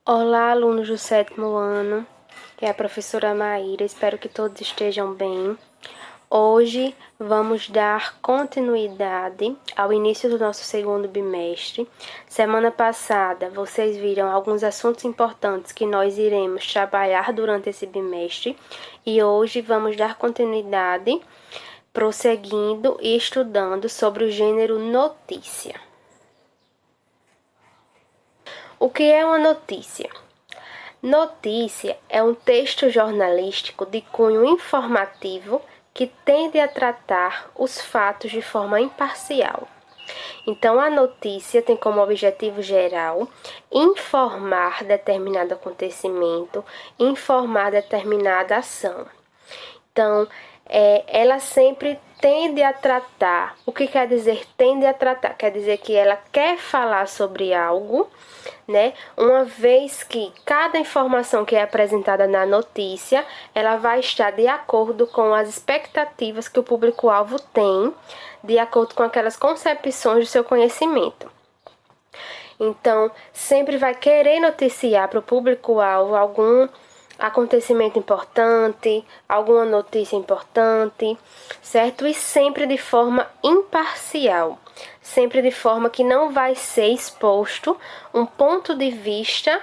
Olá, alunos do 7º ano, que é a professora Maíra, espero que todos estejam bem. Hoje vamos dar continuidade ao início do nosso segundo bimestre. Semana passada vocês viram alguns assuntos importantes que nós iremos trabalhar durante esse bimestre e hoje vamos dar continuidade, prosseguindo e estudando sobre o gênero notícia. O que é uma notícia? Notícia é um texto jornalístico de cunho informativo que tende a tratar os fatos de forma imparcial. Então, a notícia tem como objetivo geral informar determinado acontecimento, informar determinada ação. Então, ela sempre tende a tratar. O que quer dizer tende a tratar? Quer dizer que ela quer falar sobre algo, né? Uma vez que cada informação que é apresentada na notícia, ela vai estar de acordo com as expectativas que o público-alvo tem, de acordo com aquelas concepções do seu conhecimento. Então, sempre vai querer noticiar para o público-alvo algum acontecimento importante, alguma notícia importante, certo? E sempre de forma imparcial, sempre de forma que não vai ser exposto um ponto de vista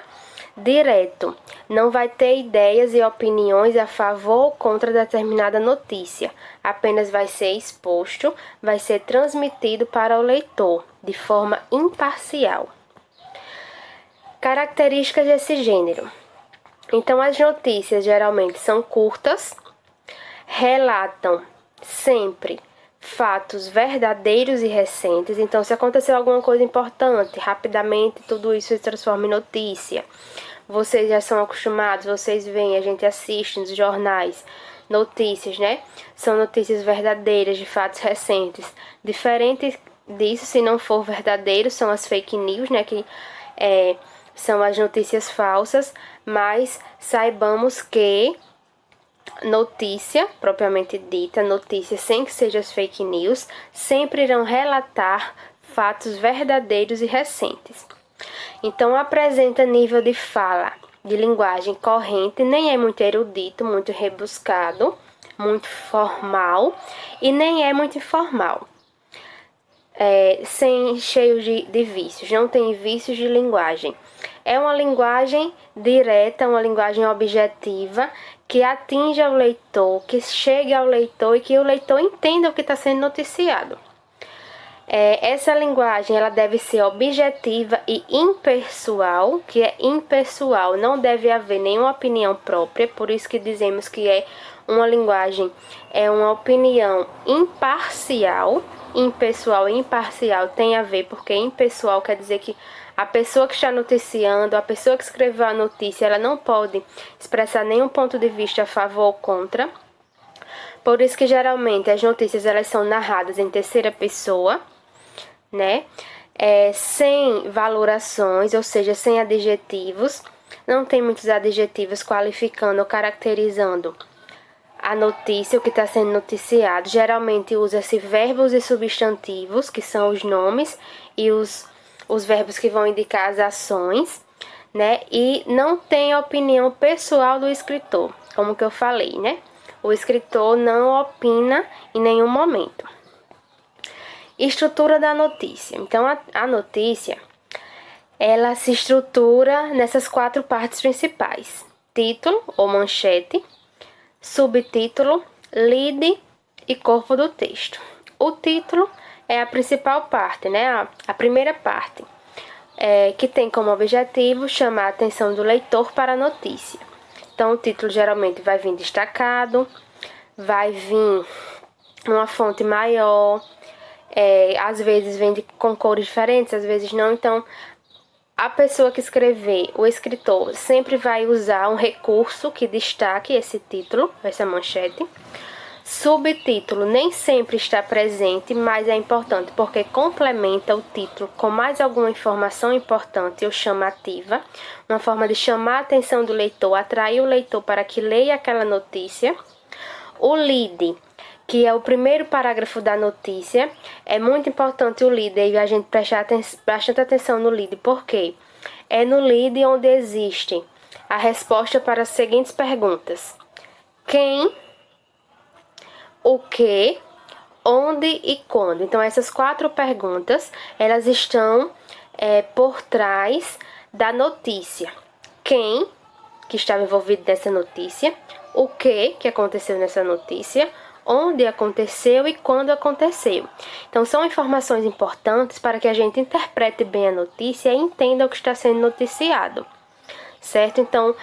direto, não vai ter ideias e opiniões a favor ou contra determinada notícia, apenas vai ser exposto, vai ser transmitido para o leitor de forma imparcial. Características desse gênero. Então, as notícias geralmente são curtas, relatam sempre fatos verdadeiros e recentes. Então, se aconteceu alguma coisa importante, rapidamente tudo isso se transforma em notícia. Vocês já são acostumados, vocês veem, a gente assiste nos jornais, notícias, né? São notícias verdadeiras de fatos recentes. Diferente disso, se não for verdadeiro, são as fake news, né? Que são as notícias falsas, mas saibamos que notícia, propriamente dita, notícia sem que sejam as fake news, sempre irão relatar fatos verdadeiros e recentes. Então, apresenta nível de fala, de linguagem corrente, nem é muito erudito, muito rebuscado, muito formal e nem é muito informal. Cheio de vícios, não tem vícios de linguagem. É uma linguagem direta, uma linguagem objetiva, que atinja o leitor, que chegue ao leitor e que o leitor entenda o que está sendo noticiado. Essa linguagem ela deve ser objetiva e impessoal, que é impessoal, não deve haver nenhuma opinião própria, por isso que dizemos que é uma linguagem, é uma opinião imparcial. Impessoal e imparcial tem a ver, porque impessoal quer dizer que a pessoa que está noticiando, a pessoa que escreveu a notícia, ela não pode expressar nenhum ponto de vista a favor ou contra. Por isso que geralmente as notícias elas são narradas em terceira pessoa, né? Sem valorações, ou seja, sem adjetivos. Não tem muitos adjetivos qualificando ou caracterizando a notícia, o que está sendo noticiado. Geralmente usa-se verbos e substantivos, que são os nomes, e os verbos que vão indicar as ações, né? E não tem opinião pessoal do escritor, como que eu falei, né? O escritor não opina em nenhum momento. Estrutura da notícia. Então, a notícia, ela se estrutura nessas 4 partes principais: título ou manchete, subtítulo, lead e corpo do texto. O título é a principal parte, né? A primeira parte, que tem como objetivo chamar a atenção do leitor para a notícia. Então, o título geralmente vai vir destacado, vai vir uma fonte maior, às vezes vem com cores diferentes, às vezes não. Então, a pessoa que escrever, o escritor, sempre vai usar um recurso que destaque esse título, essa manchete. Subtítulo nem sempre está presente, mas é importante porque complementa o título com mais alguma informação importante ou chamativa, uma forma de chamar a atenção do leitor, atrair o leitor para que leia aquela notícia. O lead, que é o primeiro parágrafo da notícia, é muito importante o lead e a gente prestar bastante atenção no lead, porque é no lead onde existe a resposta para as seguintes perguntas: quem, o que, onde e quando. Então, essas 4 perguntas, elas estão por trás da notícia. Quem, que estava envolvido nessa notícia, o que aconteceu nessa notícia, onde aconteceu e quando aconteceu. Então, são informações importantes para que a gente interprete bem a notícia e entenda o que está sendo noticiado, certo? Então,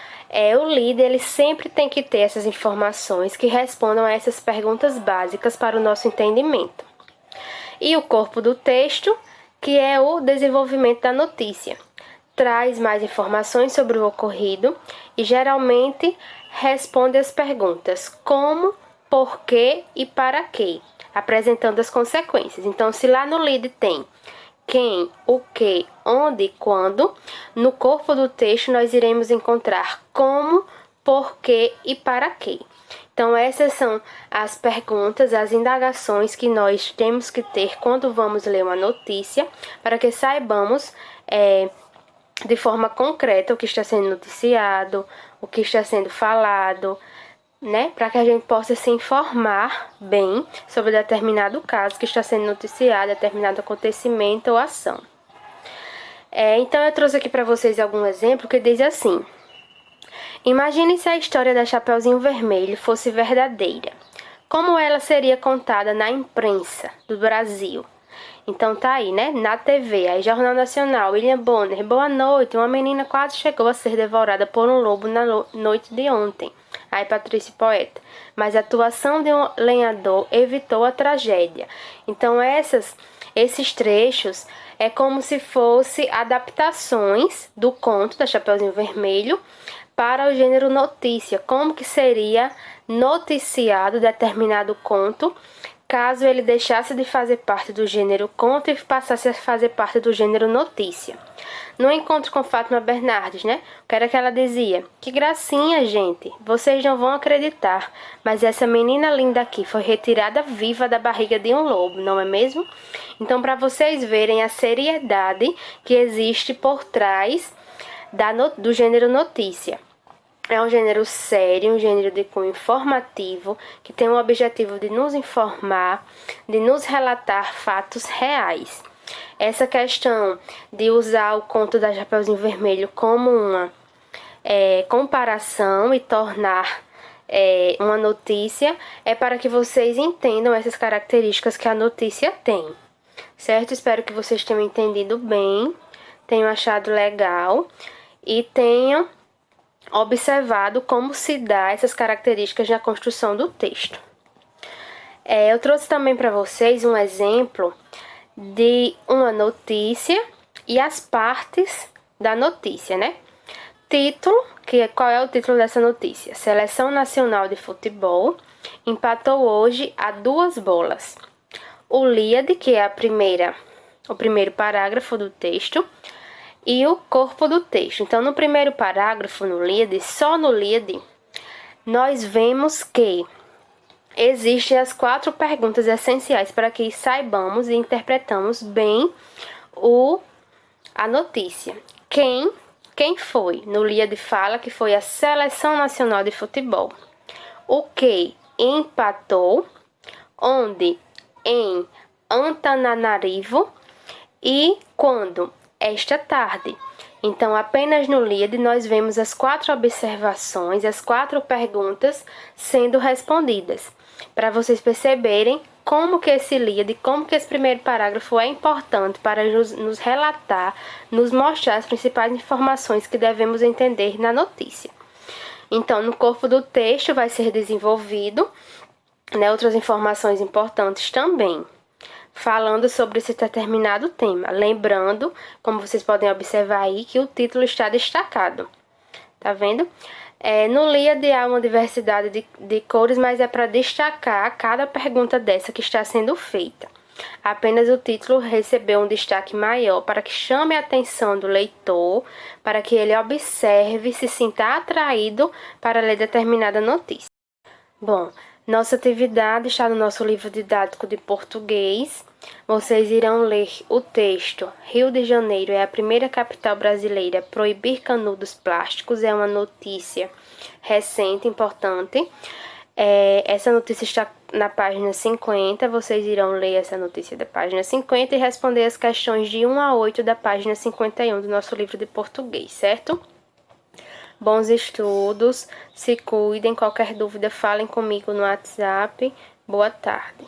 o líder, ele sempre tem que ter essas informações que respondam a essas perguntas básicas para o nosso entendimento. E o corpo do texto, que é o desenvolvimento da notícia, traz mais informações sobre o ocorrido e geralmente responde as perguntas como, por quê e para quê, apresentando as consequências. Então, se lá no lead tem quem, o que, onde e quando, no corpo do texto nós iremos encontrar como, por quê e para quê. Então, essas são as perguntas, as indagações que nós temos que ter quando vamos ler uma notícia, para que saibamos de forma concreta o que está sendo noticiado, o que está sendo falado, né? Para que a gente possa se informar bem sobre determinado caso que está sendo noticiado, determinado acontecimento ou ação. Então, eu trouxe aqui para vocês algum exemplo que diz assim: imagine se a história da Chapeuzinho Vermelho fosse verdadeira. Como ela seria contada na imprensa do Brasil? Então tá aí, né? Na TV, aí Jornal Nacional, William Bonner, boa noite, uma menina quase chegou a ser devorada por um lobo na noite de ontem. Aí Patrícia Poeta, mas a atuação de um lenhador evitou a tragédia. Então esses trechos é como se fosse adaptações do conto da Chapeuzinho Vermelho para o gênero notícia, como que seria noticiado determinado conto, caso ele deixasse de fazer parte do gênero conto e passasse a fazer parte do gênero notícia. No encontro com Fátima Bernardes, né? O que era que ela dizia? Que gracinha, gente! Vocês não vão acreditar, mas essa menina linda aqui foi retirada viva da barriga de um lobo, não é mesmo? Então, para vocês verem a seriedade que existe por trás do gênero notícia. É um gênero sério, um gênero de cunho informativo, que tem o objetivo de nos informar, de nos relatar fatos reais. Essa questão de usar o conto da Chapeuzinho Vermelho como uma comparação e tornar uma notícia é para que vocês entendam essas características que a notícia tem, certo? Espero que vocês tenham entendido bem, tenham achado legal e tenham observado como se dá essas características na construção do texto. Eu trouxe também para vocês um exemplo de uma notícia e as partes da notícia, né? Título, qual é o título dessa notícia? Seleção Nacional de Futebol empatou hoje a 2 bolas. O Líade, que é o primeiro parágrafo do texto, e o corpo do texto. Então, no primeiro parágrafo, no Líade, só no Líade, nós vemos que existem as 4 perguntas essenciais para que saibamos e interpretamos bem a notícia. Quem foi? No Líade fala que foi a Seleção Nacional de Futebol. O que? Empatou. Onde? Em Antananarivo. E quando? Esta tarde. Então, apenas no Líade nós vemos as 4 observações, as 4 perguntas sendo respondidas, para vocês perceberem como que esse Líade, como que esse primeiro parágrafo é importante para nos relatar, nos mostrar as principais informações que devemos entender na notícia. Então, no corpo do texto vai ser desenvolvido, né, outras informações importantes também, falando sobre esse determinado tema. Lembrando, como vocês podem observar aí, que o título está destacado. Tá vendo? No Líade há uma diversidade de cores, mas é para destacar cada pergunta dessa que está sendo feita. Apenas o título recebeu um destaque maior para que chame a atenção do leitor, para que ele observe e se sinta atraído para ler determinada notícia. Bom, Nossa atividade está no nosso livro didático de português. Vocês irão ler o texto Rio de Janeiro é a primeira capital brasileira a proibir canudos plásticos. É uma notícia recente, importante. Essa notícia está na página 50. Vocês irão ler essa notícia da página 50 e responder as questões de 1 a 8 da página 51 do nosso livro de português, certo? Bons estudos, se cuidem. Qualquer dúvida, falem comigo no WhatsApp. Boa tarde.